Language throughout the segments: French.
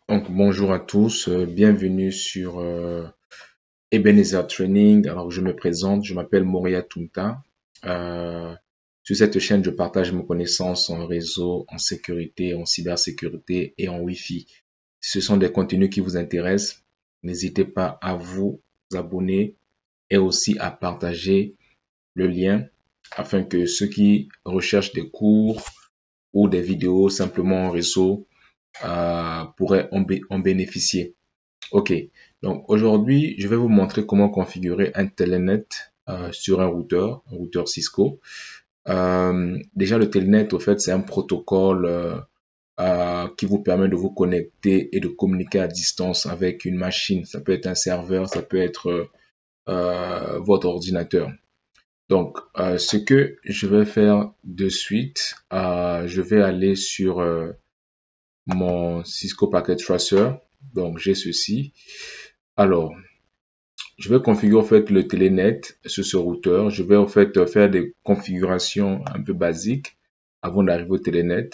Donc, bonjour à tous, bienvenue sur Ebenezer Training. Alors, je me présente, je m'appelle Moria Tunta. Euh, sur cette chaîne, je partage mes connaissances en réseau, en sécurité, en cybersécurité et en Wi-Fi. Si ce sont des contenus qui vous intéressent, n'hésitez pas à vous abonner et aussi à partager le lien afin que ceux qui recherchent des cours ou des vidéos simplement en réseau pourraient en bénéficier. Ok, donc aujourd'hui, je vais vous montrer comment configurer un Telnet sur un routeur Cisco. Déjà, le Telnet, au fait, c'est un protocole qui vous permet de vous connecter et de communiquer à distance avec une machine. Ça peut être un serveur, ça peut être votre ordinateur. Donc, ce que je vais faire de suite, je vais aller sur mon Cisco Packet Tracer. Donc, j'ai ceci. Alors, je vais configurer en fait le Telenet sur ce routeur. Je vais en fait faire des configurations un peu basiques avant d'arriver au Telenet.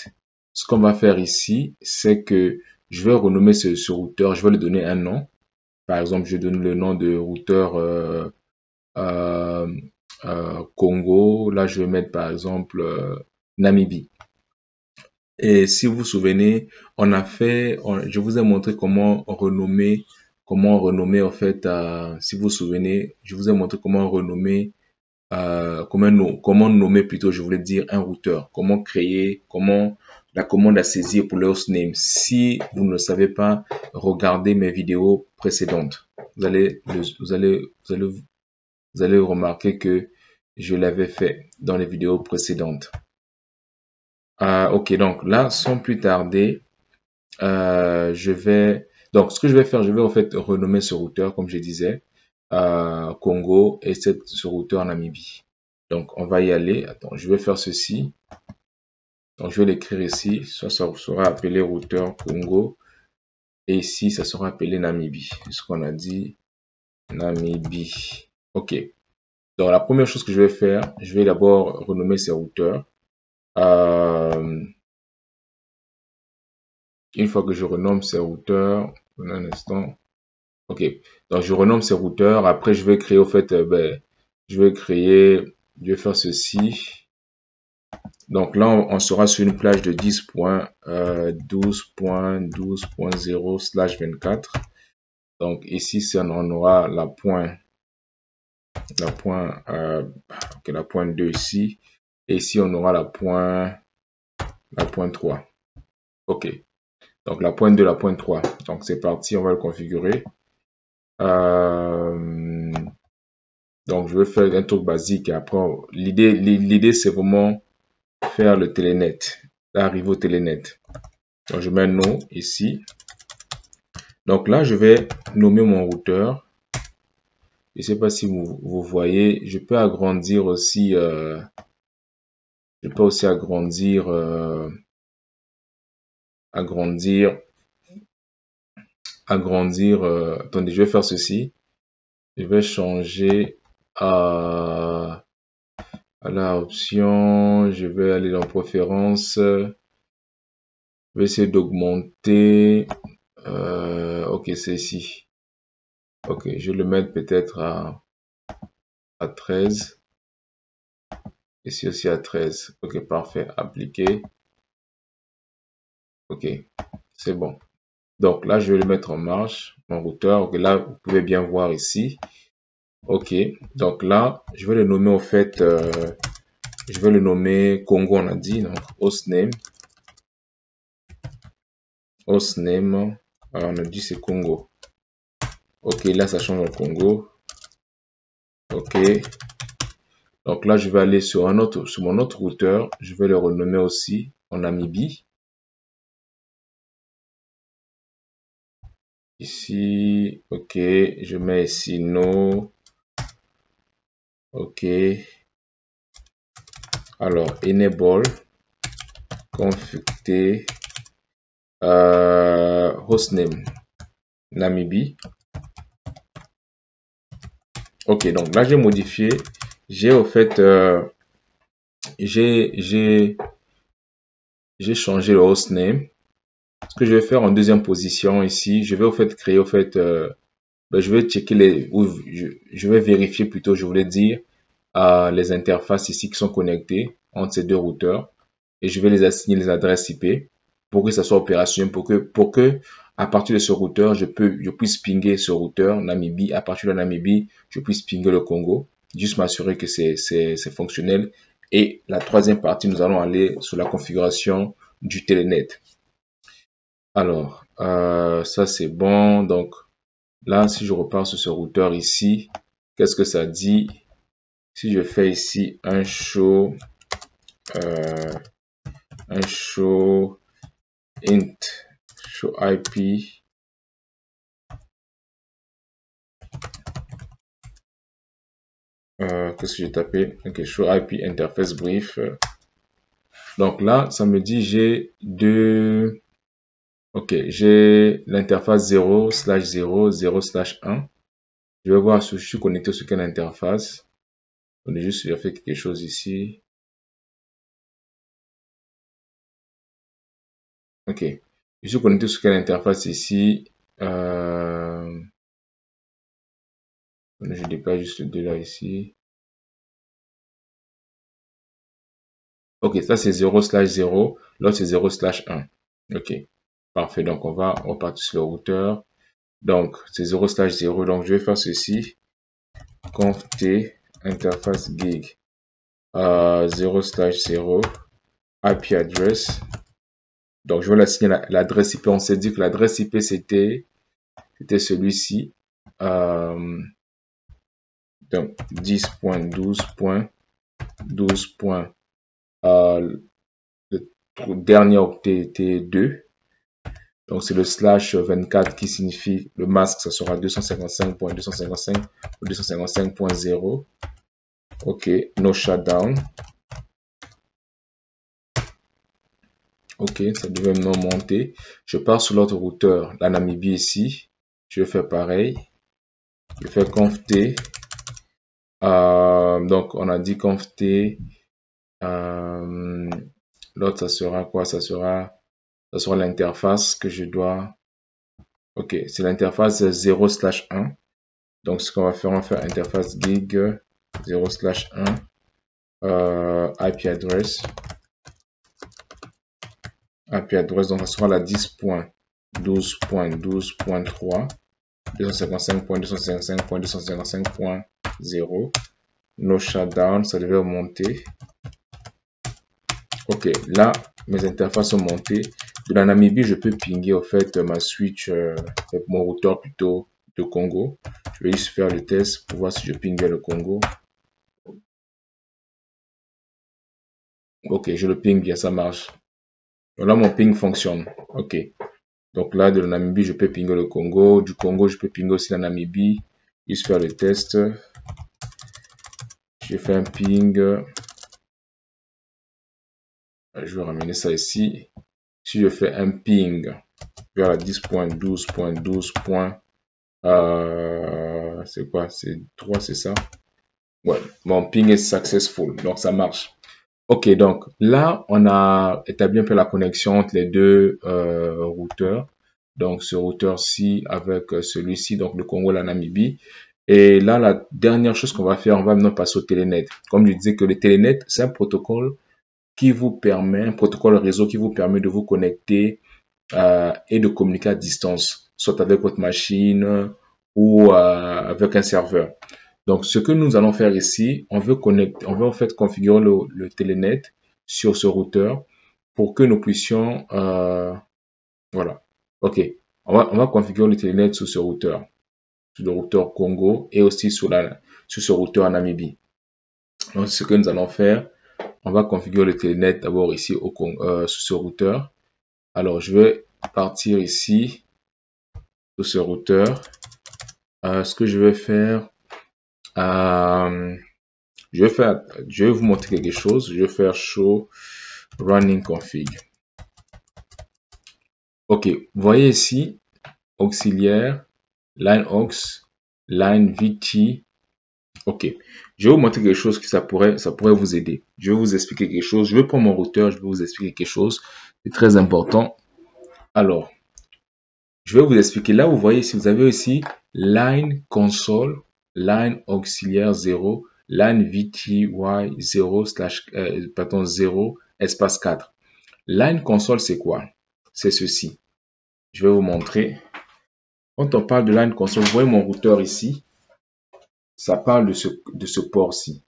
Ce qu'on va faire ici, c'est que je vais renommer ce routeur. Je vais lui donner un nom. Par exemple, je donne le nom de routeur euh, Congo. Là, je vais mettre par exemple Namibie. Et si vous vous souvenez, je vous ai montré comment renommer en fait, si vous vous souvenez, je vous ai montré comment renommer, comment nommer plutôt, je voulais dire un routeur, comment créer, comment la commande à saisir pour le hostname. Si vous ne le savez pas, regardez mes vidéos précédentes. Vous allez remarquer que je l'avais fait dans les vidéos précédentes. Ok, donc là, sans plus tarder, donc ce que je vais faire, je vais en fait renommer ce routeur, comme je disais, Congo et ce routeur Namibie. Donc, on va y aller. Attends, je vais faire ceci. Donc, je vais l'écrire ici. Soit ça sera appelé routeur Congo. Et ici, ça sera appelé Namibie. C'est ce qu'on a dit. Namibie. Ok. Donc, la première chose que je vais faire, je vais d'abord renommer ces routeurs. Une fois que je renomme ces routeurs, un instant. Ok, donc je renomme ces routeurs. Après, je vais créer, au fait, je vais faire ceci. Donc là, on sera sur une plage de 10.12.12.0/24. Donc ici, on aura la pointe 2 ici. Et ici, on aura la pointe 3. Ok, donc la pointe 2, la pointe 3. Donc c'est parti, on va le configurer. Donc, je vais faire un truc basique et après, l'idée, c'est vraiment faire le Telenet, arriver au Telenet. Donc, je mets un nom ici. Donc là, je vais nommer mon routeur. Je ne sais pas si vous voyez, je peux agrandir aussi, je peux aussi agrandir, attendez, je vais faire ceci. Je vais changer à la option, je vais aller dans préférences. Je vais essayer d'augmenter. Ok, c'est ici. Ok, je vais le mettre peut-être à 13. Ici aussi à 13. Ok, parfait. Appliquer. Ok, c'est bon. Donc là, je vais le mettre en marche, mon routeur. Ok, là, vous pouvez bien voir ici. Ok, donc là, je vais le nommer au fait, je vais le nommer Congo, on a dit, donc hostname. Hostname, on a dit c'est Congo. Ok, là, ça change en Congo. Ok. Donc là, je vais aller sur mon autre routeur. Je vais le renommer aussi en Namibie. Ici, ok. Je mets ici no. Ok. Alors, enable, config hostname Namibie. Ok, donc là, j'ai modifié. J'ai au fait, j'ai changé le hostname. Ce que je vais faire en deuxième position ici, je vais au fait créer, au fait, je vais checker les, ou je vais vérifier plutôt, je voulais dire, les interfaces ici qui sont connectées entre ces deux routeurs et je vais les assigner les adresses IP pour que ça soit opérationnel, pour que à partir de ce routeur, je puisse pinguer ce routeur Namibie. À partir de Namibie, je puisse pinguer le Congo. Juste m'assurer que c'est fonctionnel. Et la troisième partie, nous allons aller sur la configuration du Telenet. Alors, ça c'est bon. Donc là, si je repars sur ce routeur ici, qu'est-ce que ça dit? Si je fais ici un show int show IP, qu'est-ce que j'ai tapé? Ok, show IP interface brief. Donc là, ça me dit j'ai deux. Ok, j'ai l'interface 0/0/0/1. Je vais voir si je suis connecté sur quelle interface. On est juste vérifier quelque chose ici. Ok, je suis connecté sur quelle interface ici. Je déploie juste le 2 là ici. Ok, ça c'est 0/0, l'autre c'est 0/1. Ok, parfait. Donc on va repartir sur le routeur. Donc c'est 0/0. Donc je vais faire ceci. Conf t interface gig 0/0 IP address. Donc je vais l'assigner l'adresse IP. On s'est dit que l'adresse IP c'était celui-ci. Donc 10.12.12. Le dernier octet était 2. Donc c'est le /24 qui signifie le masque, ça sera 255.255 ou 255.0. Ok, no shutdown. Ok, ça devait maintenant monter. Je pars sur l'autre routeur, la Namibie ici. Je vais faire pareil. Je fais conf t. Donc on a dit conf t. L'autre ça sera quoi? Ça sera l'interface que je dois. Ok, c'est l'interface 0/1. Donc ce qu'on va faire, on va faire interface gig 0/1 IP address. IP address, donc ça sera la 10.12.12.3 255.255.255.0. No shutdown, ça devait monter. Ok, là mes interfaces sont montées. De la Namibie, je peux pinguer au fait ma switch, mon routeur plutôt de Congo. Je vais juste faire le test pour voir si je pingue le Congo. Ok, je le ping bien, ça marche. Donc là, mon ping fonctionne. Ok. Donc là, de la Namibie, je peux pinguer le Congo. Du Congo, je peux pinguer aussi la Namibie. Juste faire le test. Je fais un ping. Je vais ramener ça ici. Si je fais un ping vers la 10.12.12. C'est quoi? C'est 3, c'est ça? Ouais, mon ping est successful. Donc ça marche. Ok, donc là, on a établi un peu la connexion entre les deux routeurs. Donc ce routeur-ci avec celui-ci, donc le Congo et la Namibie. Et là, la dernière chose qu'on va faire, on va maintenant passer au Telenet. Comme je disais que le Telenet, c'est un protocole qui vous permet, un protocole réseau qui vous permet de vous connecter et de communiquer à distance, soit avec votre machine ou avec un serveur. Donc, ce que nous allons faire ici, on veut en fait configurer le Telenet sur ce routeur pour que nous puissions, voilà. Ok, on va configurer le Telenet sur ce routeur, sur le routeur Congo et aussi sur ce routeur en Namibie. Donc, ce que nous allons faire, on va configurer le Telenet d'abord ici sur ce routeur. Alors, je vais partir ici sur ce routeur. Ce que je vais faire, je vais vous montrer quelque chose. Je vais faire show running config. Ok, vous voyez ici, auxiliaire, line aux, line VT. Ok, je vais vous montrer quelque chose que ça pourrait vous aider. Je vais vous expliquer quelque chose. Je vais prendre mon routeur, je vais vous expliquer quelque chose. C'est très important. Alors, je vais vous expliquer. Là, vous voyez ici, vous avez aussi line console, line auxiliaire 0, line VTY 0 slash, pardon, 0, espace 4. Line console, c'est quoi? C'est ceci. Je vais vous montrer. Quand on parle de line console, vous voyez mon routeur ici. Ça parle de ce port-ci.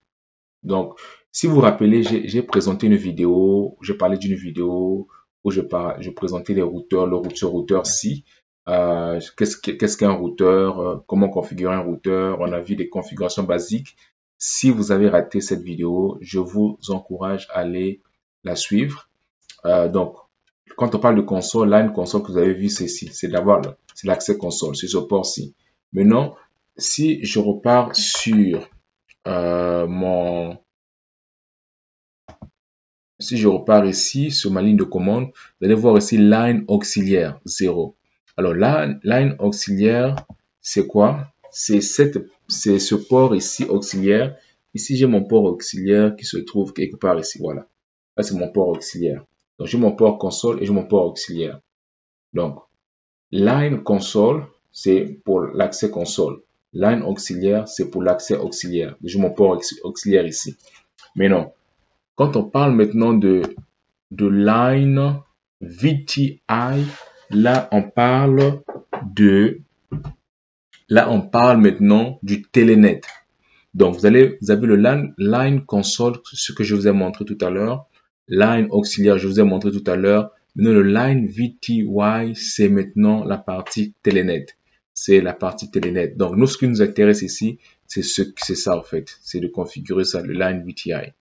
Donc, si vous vous rappelez, j'ai présenté une vidéo, j'ai parlé d'une vidéo où je présentais les routeurs, ce routeur-ci. Qu'est-ce qu'un routeur, comment configurer un routeur, on a vu des configurations basiques. Si vous avez raté cette vidéo, je vous encourage à aller la suivre. Donc, quand on parle de console, là, une console que vous avez vu, c'est ici, c'est l'accès console, c'est ce port-ci. Maintenant, si je repars sur si je repars ici sur ma ligne de commande, vous allez voir ici line auxiliaire 0. Alors là, line auxiliaire, c'est quoi? C'est ce port ici auxiliaire. Ici, j'ai mon port auxiliaire qui se trouve quelque part ici. Voilà. Là, c'est mon port auxiliaire. Donc, j'ai mon port console et j'ai mon port auxiliaire. Donc, line console, c'est pour l'accès console. Line auxiliaire, c'est pour l'accès auxiliaire. J'ai mon port auxiliaire ici. Mais non, quand on parle maintenant de line VTI, là on parle maintenant du Telenet. Donc vous avez le line console, ce que je vous ai montré tout à l'heure, line auxiliaire, je vous ai montré tout à l'heure. Maintenant le line VTY, c'est maintenant la partie Telenet. C'est la partie Telenet. Donc nous, ce qui nous intéresse ici, c'est ça en fait, c'est de configurer ça, le line VTI.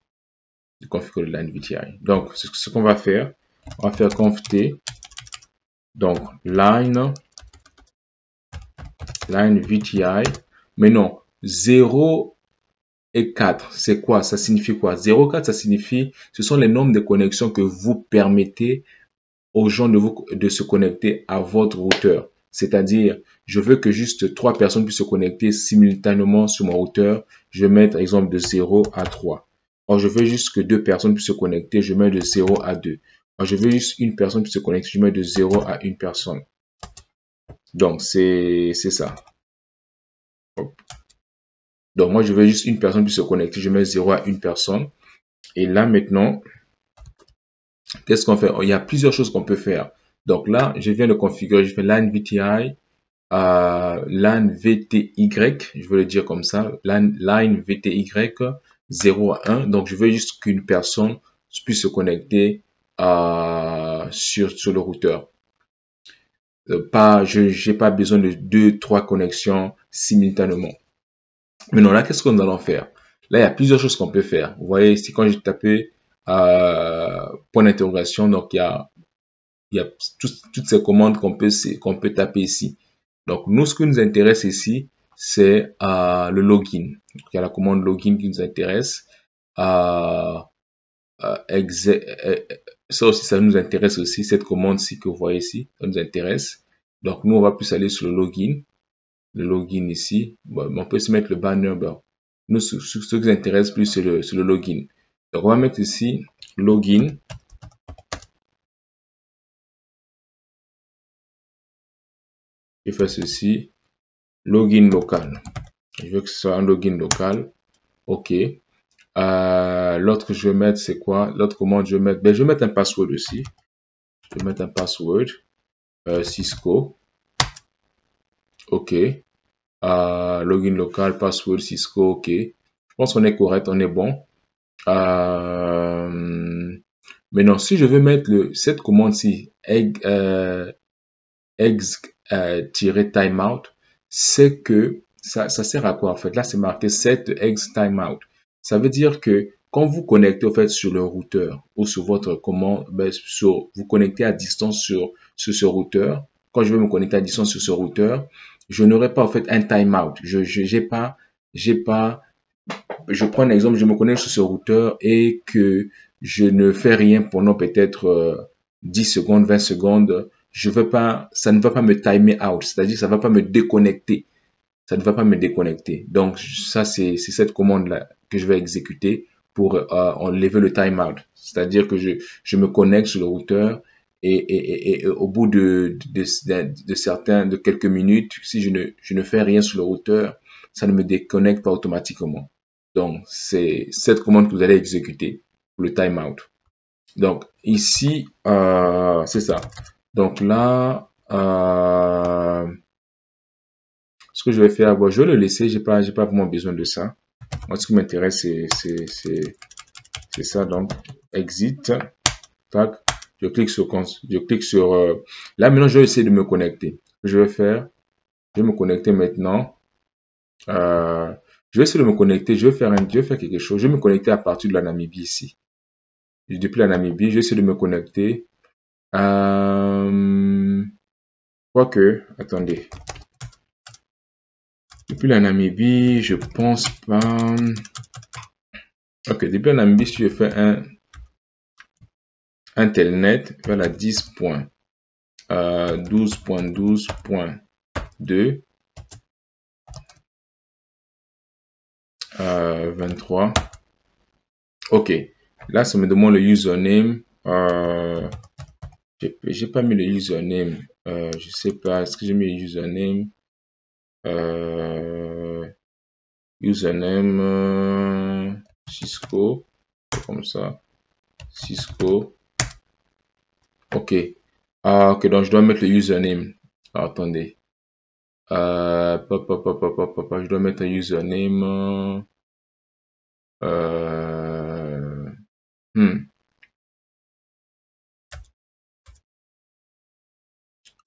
De configurer le line VTI. Donc, ce qu'on va faire, on va faire conft donc line VTI. Mais non, 0 et 4, c'est quoi? Ça signifie quoi? 0, 4, ça signifie, ce sont les nombres de connexions que vous permettez aux gens de se connecter à votre routeur. C'est-à-dire, je veux que juste 3 personnes puissent se connecter simultanément sur mon routeur. Je vais mettre, exemple, de 0 à 3. Or, je veux juste que 2 personnes puissent se connecter, je mets de 0 à 2. Or, je veux juste une personne puisse se connecter, je mets de 0 à une personne. Donc, c'est ça. Hop. Donc, moi, je veux juste une personne puisse se connecter, je mets 0 à une personne. Et là, maintenant, qu'est-ce qu'on fait? Il y a plusieurs choses qu'on peut faire. Donc là, je viens de configurer, je fais LAN VTI, LAN VTY, je veux le dire comme ça, LAN VTY 0 à 1. Donc, je veux juste qu'une personne puisse se connecter sur le routeur. Je n'ai pas besoin de 2-3 connexions simultanément. Maintenant, là, qu'est-ce que nous allons faire? Là, il y a plusieurs choses qu'on peut faire. Vous voyez ici, quand j'ai tapé point d'interrogation, donc il y a toutes ces commandes qu'on peut taper ici. Donc, nous, ce qui nous intéresse ici, c'est le login. Donc, il y a la commande login qui nous intéresse. Ça aussi, ça nous intéresse aussi. Cette commande-ci que vous voyez ici, ça nous intéresse. Donc, nous, on va plus aller sur le login. Le login ici. Bon, on peut se mettre le banner. Bon. Nous, ce qui nous intéresse plus, c'est le login. Donc, on va mettre ici login. Je fais ceci. Login local. Je veux que ce soit un login local. OK. L'autre que je vais mettre, c'est quoi? L'autre commande, je vais mettre, je vais mettre un password aussi. Je vais mettre un password. Cisco. OK. Login local, password Cisco. OK. Je pense qu'on est correct, on est bon. Maintenant, si je veux mettre cette commande-ci, timeout, c'est que ça sert à quoi en fait? Là, c'est marqué set eggs timeout. Ça veut dire que quand vous connectez en fait sur le routeur ou sur votre commande, vous connectez à distance sur ce routeur. Quand je vais me connecter à distance sur ce routeur, je n'aurai pas en fait un timeout. Je prends un exemple, je me connecte sur ce routeur et que je ne fais rien pendant peut-être 10 secondes, 20 secondes. Ça ne va pas me timer out, c'est-à-dire ça ne va pas me déconnecter. Ça ne va pas me déconnecter. Donc, ça, c'est cette commande-là que je vais exécuter pour enlever le timeout. C'est-à-dire que je me connecte sur le routeur et au bout de quelques minutes, si je ne fais rien sur le routeur, ça ne me déconnecte pas automatiquement. Donc, c'est cette commande que vous allez exécuter pour le timeout. Donc, ici, c'est ça. Donc là, ce que je vais faire, bon, je vais le laisser, j'ai pas vraiment besoin de ça. Moi, ce qui m'intéresse, c'est ça. Donc, exit, tac, je clique sur, là, maintenant, je vais essayer de me connecter. Ce que je vais faire, je vais me connecter maintenant. Je vais essayer de me connecter, je vais faire quelque chose. Je vais me connecter à partir de la Namibie ici. Depuis la Namibie, je vais essayer de me connecter. Quoique, attendez. Depuis la Namibie, je pense pas. Ok, depuis la Namibie, si je fais un telnet vers la 10.12.12.2, 23. Ok, là, ça me demande le username. J'ai pas mis le username. Je sais pas, est-ce que j'ai mis le username? Username Cisco, comme ça. Cisco. Ok. Ok, donc je dois mettre le username. Attendez. Je dois mettre un username.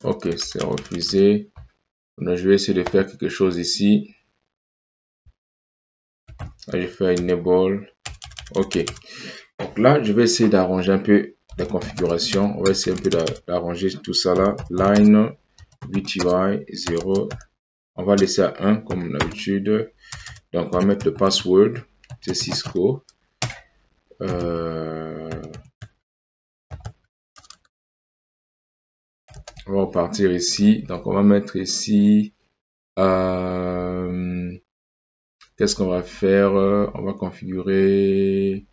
Ok, c'est refusé. Donc, je vais essayer de faire quelque chose ici. Là, je fais enable. Ok. Donc là, je vais essayer d'arranger un peu la configuration. On va essayer un peu d'arranger tout ça là. Line VTY 0. On va laisser à 1 comme d'habitude. Donc, on va mettre le password. C'est Cisco. On va repartir ici. Donc, on va mettre ici. Qu'est-ce qu'on va faire? On va configurer.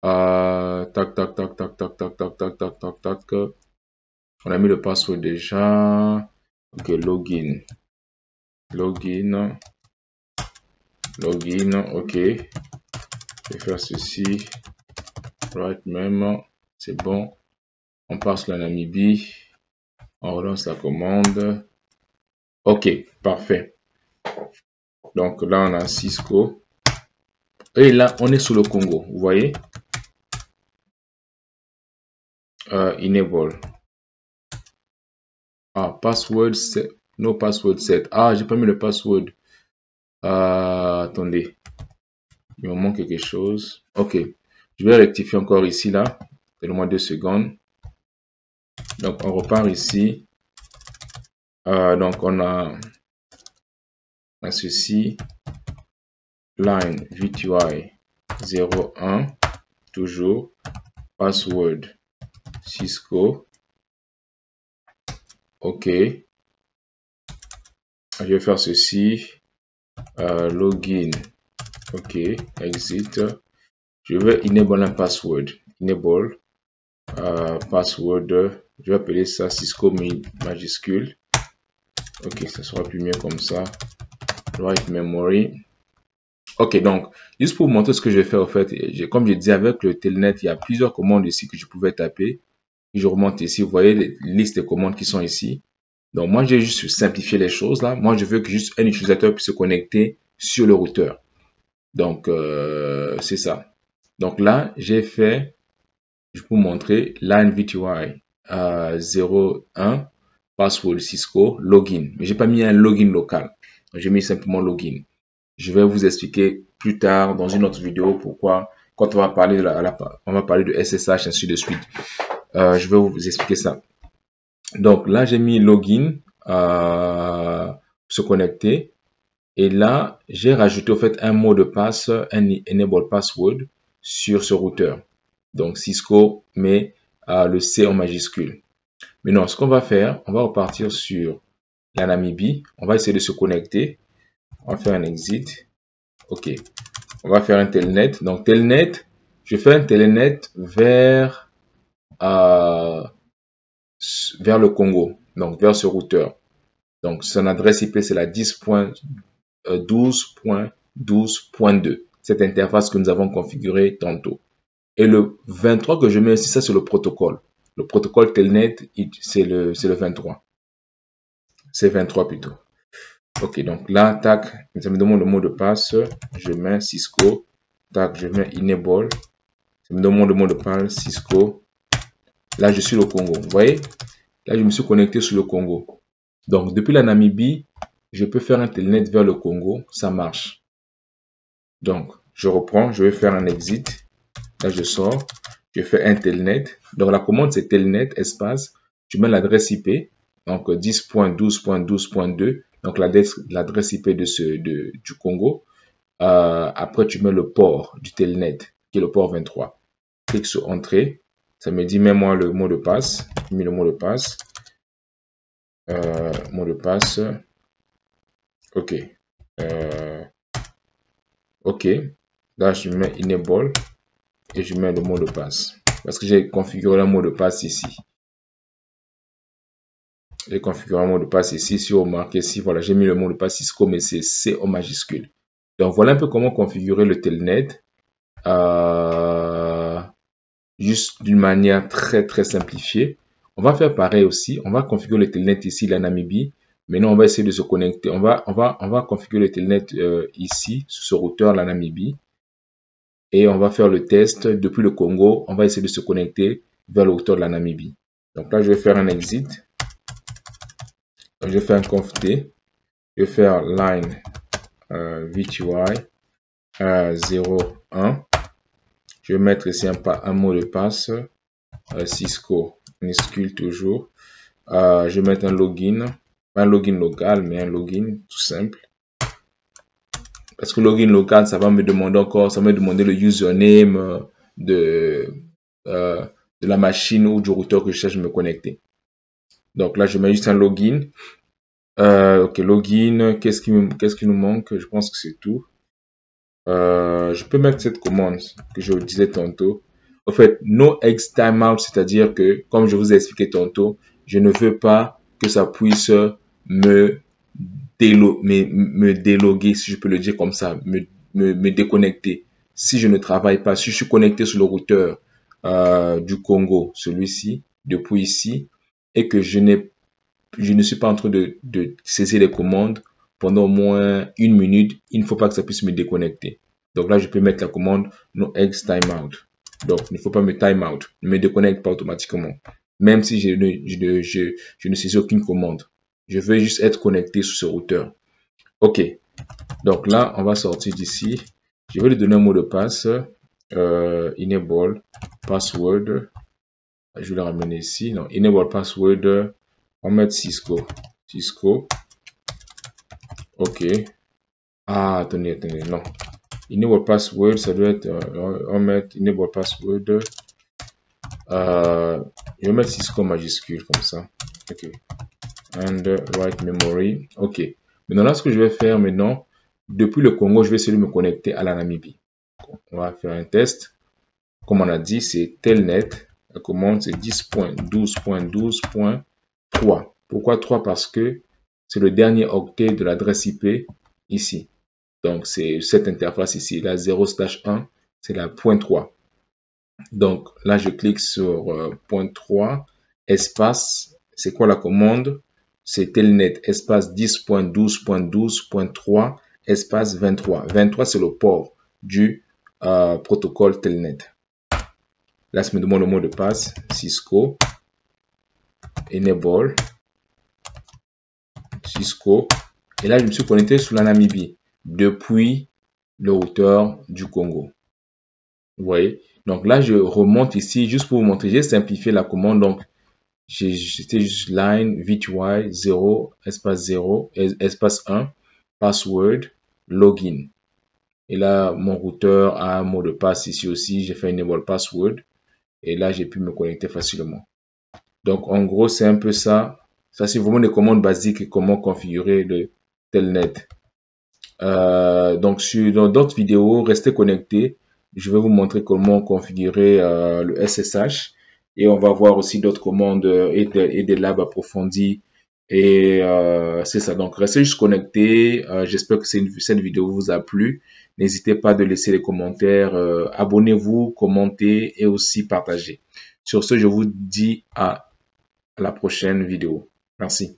Tac, tac, tac, tac, tac, tac, tac, tac, tac, tac, tac. On a mis le password déjà. Ok, login. Login. Login. Ok. Je vais faire ceci. Right même. C'est bon. On passe la Namibie. On relance la commande. Ok, parfait. Donc là, on a Cisco. Et là, on est sur le Congo. Vous voyez? Enable. Password set. No password set. J'ai pas mis le password. Attendez. Il me manque quelque chose. Ok. Je vais rectifier encore ici, là. Donnez-moi 2 secondes. Donc, on repart ici. Donc, on a ceci. Line VTY 01. Toujours. Password Cisco. Ok. Je vais faire ceci. Login. Ok. Exit. Je vais enable un password. Enable. Password. Je vais appeler ça Cisco majuscule. Ok, ça sera plus mieux comme ça. Write memory. Ok, donc, juste pour vous montrer ce que je vais faire, en fait, comme je disais, avec le telnet, il y a plusieurs commandes ici que je pouvais taper. Et je remonte ici, vous voyez les listes de commandes qui sont ici. Donc, moi, j'ai juste simplifié les choses là. Moi, je veux que juste un utilisateur puisse se connecter sur le routeur. Donc, c'est ça. Donc là, j'ai fait, je vais vous montrer, line VTY 01, password Cisco, login. Mais j'ai pas mis un login local. J'ai mis simplement login. Je vais vous expliquer plus tard dans une autre vidéo pourquoi, quand on va parler on va parler de SSH, ainsi de suite. Je vais vous expliquer ça. Donc là, j'ai mis login, se connecter. Et là, j'ai rajouté en fait un mot de passe, un enable password sur ce routeur. Donc Cisco met le C en majuscule. Maintenant, ce qu'on va faire, on va repartir sur la Namibie. On va essayer de se connecter. On va faire un exit. Ok. On va faire un telnet. Donc telnet, je fais un telnet vers vers le Congo, donc vers ce routeur. Donc, son adresse IP, c'est la 10.12.12.2. Cette interface que nous avons configurée tantôt. Et le 23 que je mets ici, ça c'est le protocole. Le protocole Telnet, c'est le 23. C'est 23 plutôt. Ok, donc là, tac, ça me demande le mot de passe. Je mets Cisco. Tac, je mets Enable. Ça me demande le mot de passe Cisco. Là, je suis au Congo. Vous voyez? Là, je me suis connecté sur le Congo. Donc, depuis la Namibie, je peux faire un telnet vers le Congo. Ça marche. Donc, je reprends. Je vais faire un exit. Là, je sors. Je fais un telnet. Donc, la commande, c'est telnet espace. Je mets l'adresse IP. Donc, 10.12.12.2. Donc, l'adresse IP du Congo. Après, tu mets le port du telnet, qui est le port 23. Clique sur Entrée. Ça me dit, mets-moi le mot de passe. Je mets le mot de passe. Mot de passe. OK. OK. Là, je mets Enable. Et je mets le mot de passe. Parce que j'ai configuré le mot de passe ici. J'ai configuré un mot de passe ici. Si vous remarquez ici, voilà, j'ai mis le mot de passe Cisco, mais c'est C en majuscule. Donc, voilà un peu comment configurer le telnet. Juste d'une manière très simplifiée. On va faire pareil aussi. On va configurer le telnet ici, la Namibie. Maintenant, on va essayer de se connecter. On va configurer le telnet ici, sur ce routeur, la Namibie. Et on va faire le test depuis le Congo. On va essayer de se connecter vers le routeur de la Namibie. Donc là, je vais faire un exit. Donc, je vais faire un conft-t. Je vais faire line VTY 01. Je vais mettre ici un mot de passe. Cisco, minuscule toujours. Je vais mettre un login. Pas un login local, mais un login tout simple. Parce que login local, ça va me demander encore, ça va me demander le username de la machine ou du routeur que je cherche à me connecter. Donc là, je mets juste un login. Ok, login, qu'est-ce qui nous manque? Je pense que c'est tout. Je peux mettre cette commande que je vous disais tantôt. En fait, no X timeout, c'est-à-dire que, comme je vous ai expliqué tantôt, je ne veux pas que ça puisse me déloguer, si je peux le dire comme ça, me déconnecter. Si je ne travaille pas, si je suis connecté sur le routeur du Congo, celui-ci, depuis ici, et que je ne suis pas en train de saisir les commandes pendant au moins 1 minute, il ne faut pas que ça puisse me déconnecter. Donc là, je peux mettre la commande no X timeout. Donc, il ne faut pas me timeout, ne me déconnecte pas automatiquement. Même si je ne saisis aucune commande. Je veux juste être connecté sur ce routeur. OK. Donc là, on va sortir d'ici. Je vais lui donner un mot de passe. Enable password. Je vais le ramener ici. Non, enable password. On va mettre Cisco. Cisco. OK. Ah, attendez, non. Enable password, ça doit être, on va mettre enable password. Je vais mettre Cisco majuscule comme ça. OK. And write memory. OK. Maintenant, là, ce que je vais faire maintenant, depuis le Congo, je vais essayer de me connecter à la Namibie. On va faire un test. Comme on a dit, c'est telnet. La commande, c'est 10.12.12.3. Pourquoi 3? Parce que c'est le dernier octet de l'adresse IP ici. Donc, c'est cette interface ici, la 0/1, c'est la .3. Donc, là, je clique sur .3, espace, c'est quoi la commande? C'est telnet, espace 10.12.12.3, espace 23. 23, c'est le port du protocole telnet. Là, ça me demande le mot de passe, Cisco, enable, Cisco. Et là, je me suis connecté sur la Namibie depuis le routeur du Congo. Vous voyez? Donc là, je remonte ici juste pour vous montrer. J'ai simplifié la commande. Donc, c'était juste line VTY 0, espace 0, espace 1, password, login. Et là, mon routeur a un mot de passe ici aussi. J'ai fait enable password. Et là, j'ai pu me connecter facilement. Donc, en gros, c'est un peu ça. Ça, c'est vraiment des commandes basiques et comment configurer le telnet. Donc, dans d'autres vidéos, restez connectés. Je vais vous montrer comment configurer le SSH et on va voir aussi d'autres commandes et des labs approfondis. Et c'est ça. Donc, restez juste connectés. J'espère que cette vidéo vous a plu. N'hésitez pas de laisser les commentaires. Abonnez-vous, commentez et aussi partagez. Sur ce, je vous dis à la prochaine vidéo. Merci.